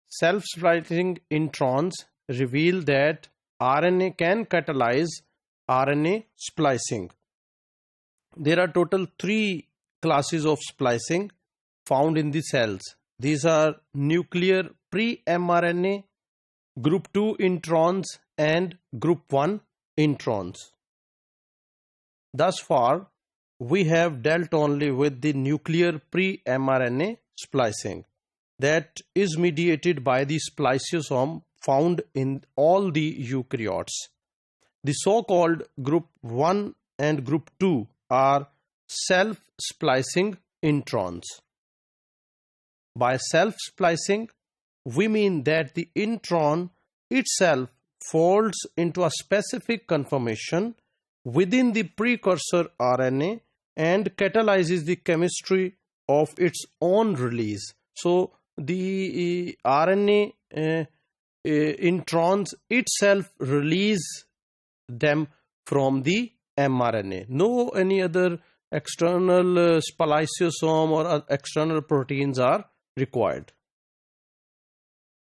self-splitting introns reveal that RNA can catalyze RNA splicing. There are total 3 classes of splicing found in the cells. These are nuclear pre-mRNA, group 2 introns and group 1 introns. Thus far, we have dealt only with the nuclear pre-mRNA splicing that is mediated by the spliceosome found in all the eukaryotes. The so-called group 1 and group 2 are self-splicing introns. By self-splicing, we mean that the intron itself folds into a specific conformation within the precursor RNA and catalyzes the chemistry of its own release. So the RNA introns itself release them from the mRNA. No any other external spliceosome or external proteins are required.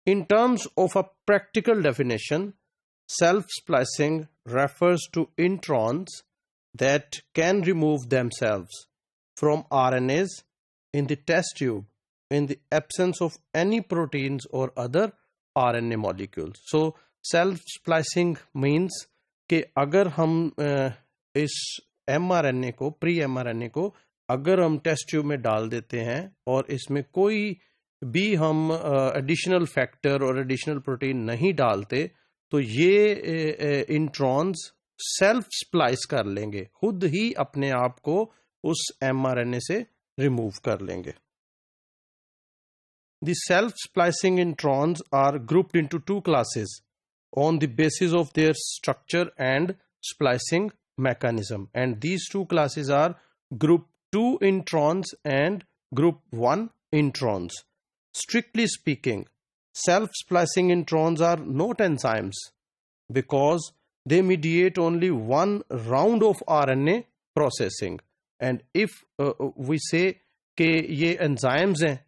In terms of a practical definition, self-splicing refers to introns that can remove themselves from RNAs in the test tube in the absence of any proteins or other RNA molecules. So self-splicing means कि अगर हम इस mRNA को pre-mRNA को अगर हम test tube में डाल देते हैं और इसमें कोई भी हम एडिशनल फैक्टर और एडिशनल प्रोटीन नहीं डालते तो ये इंट्रॉन्स सेल्फ स्प्लाइस कर लेंगे, खुद ही अपने आप को उस mRNA से रिमूव कर लेंगे. The self-splicing introns are grouped into 2 classes on the basis of their structure and splicing mechanism, and these 2 classes are group 2 introns and group 1 introns. Strictly speaking, self-splicing introns are not enzymes because they mediate only one round of RNA processing, and if we say कि ये enzymes हैं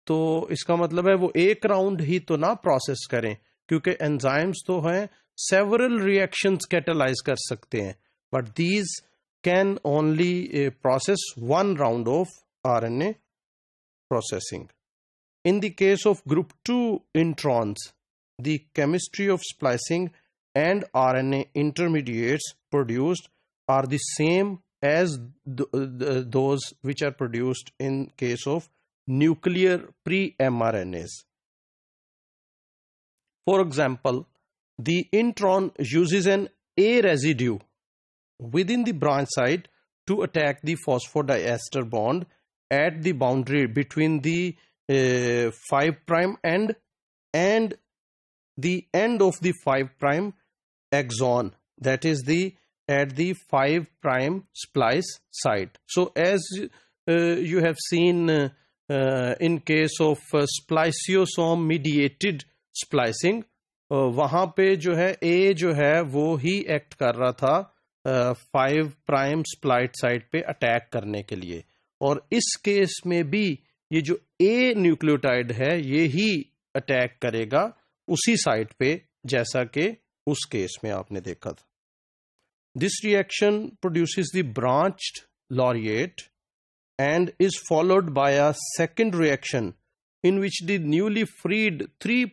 तो इसका मतलब है वो एक round ही तो ना प्रोसेस करें, क्योंकि एंजाइम्स तो हैं सेवरल रिएक्शंस कैटलाइज कर सकते हैं, but these can only process one round of RNA processing. In the case of group 2 introns, the chemistry of splicing and RNA intermediates produced are the same as those which are produced in case of nuclear pre-mRNAs. For example, the intron uses an A residue within the branch site to attack the phosphodiester bond at the boundary between the 5' end and the end of the 5' axon, that is at the 5' splice site. So as you have seen in case of spliceosome mediated splicing, वहाँ पे जो है A जो है वो ही act कर रहा था 5' स्प्लाइट साइट पे अटैक करने के लिए, और इस केस में भी ये जो A न्यूक्लियोटाइड है ये ही अटैक करेगा उसी साइट पे जैसा कि उस केस में आपने देखा था. This reaction produces the branched laureate and is followed by a second reaction in which the newly freed 3'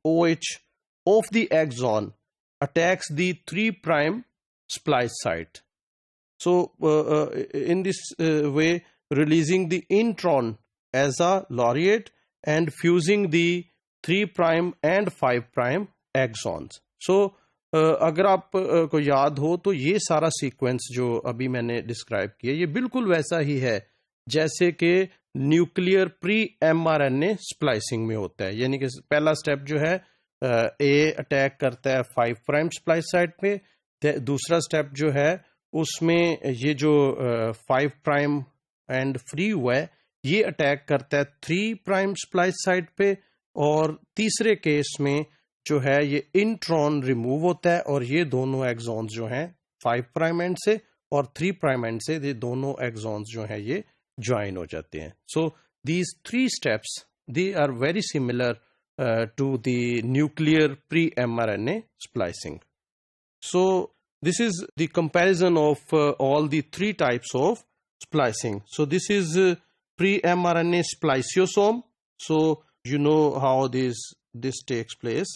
OH of the axon attacks the 3' splice site. So in this way, releasing the intron as a laureate and fusing the 3' and 5' axons. So अगर आप को याद हो तो ये सारा sequence जो अभी मैंने डिस्क्राइब किया ये बिल्कुल वैसा ही है जैसे कि न्यूक्लियर प्री mRNA स्प्लाइसिंग में होता है. यानी कि पहला स्टेप जो है ए अटैक करता है 5' स्प्लाइस साइट पे, दूसरा स्टेप जो है उसमें ये जो 5' एंड फ्री हुआ है ये अटैक करता है 3' स्प्लाइस साइट पे, और तीसरे केस में जो है ये इंट्रॉन रिमूव होता है और ये दोनों एक्सॉन्स जो हैं 5' एंड से और 3' एंड से ये दोनों एक्सॉन्स जो हैं ये ज्वाइन हो जाते हैं. So these 3 steps they are very similar to the nuclear pre-mRNA splicing. So this is the comparison of all the three types of splicing. So this is pre-mRNA spliceosome. So you know how this takes place.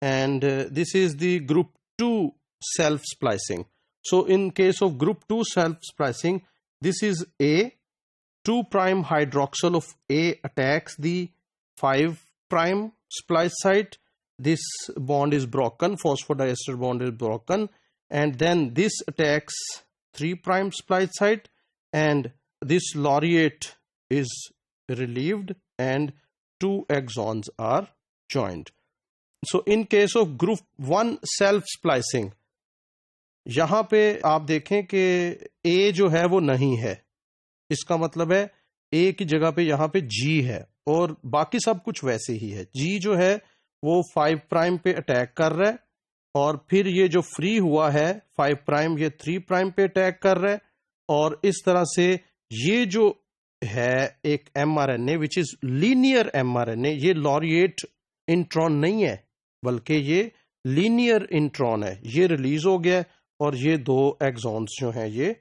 And this is the group 2 self-splicing. So in case of group 2 self-splicing, this is A. 2' hydroxyl of A attacks the 5' splice site. This bond is broken, phosphodiester bond is broken, and then this attacks 3' splice site, and this laureate is relieved and 2 exons are joined. So in case of group 1 self splicing, यहाँ पे आप देखें कि A जो है वो नहीं है, इसका मतलब है A की जगह पे यहाँ पे G है और बाकी सब कुछ वैसे ही है. G जो है वो 5' पे अटैक कर रहा है और फिर ये जो फ्री हुआ है 5' ये 3' पे अटैक कर रहा है, और इस तरह से ये जो है एक mRNA which is linear mRNA, ये लॉरिएट इंट्रॉन नहीं है बल्कि ये लीनियर इंट्रॉन है. ये रिलीज हो गया और ये 2 एक्सॉन्स जो हैं ये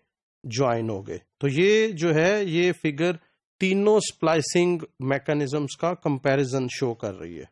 ज्वाइन हो गए. तो ये जो है ये फिगर तीनों स्प्लाइसिंग मैकेनिज्म्स का कंपैरिजन शो कर रही है.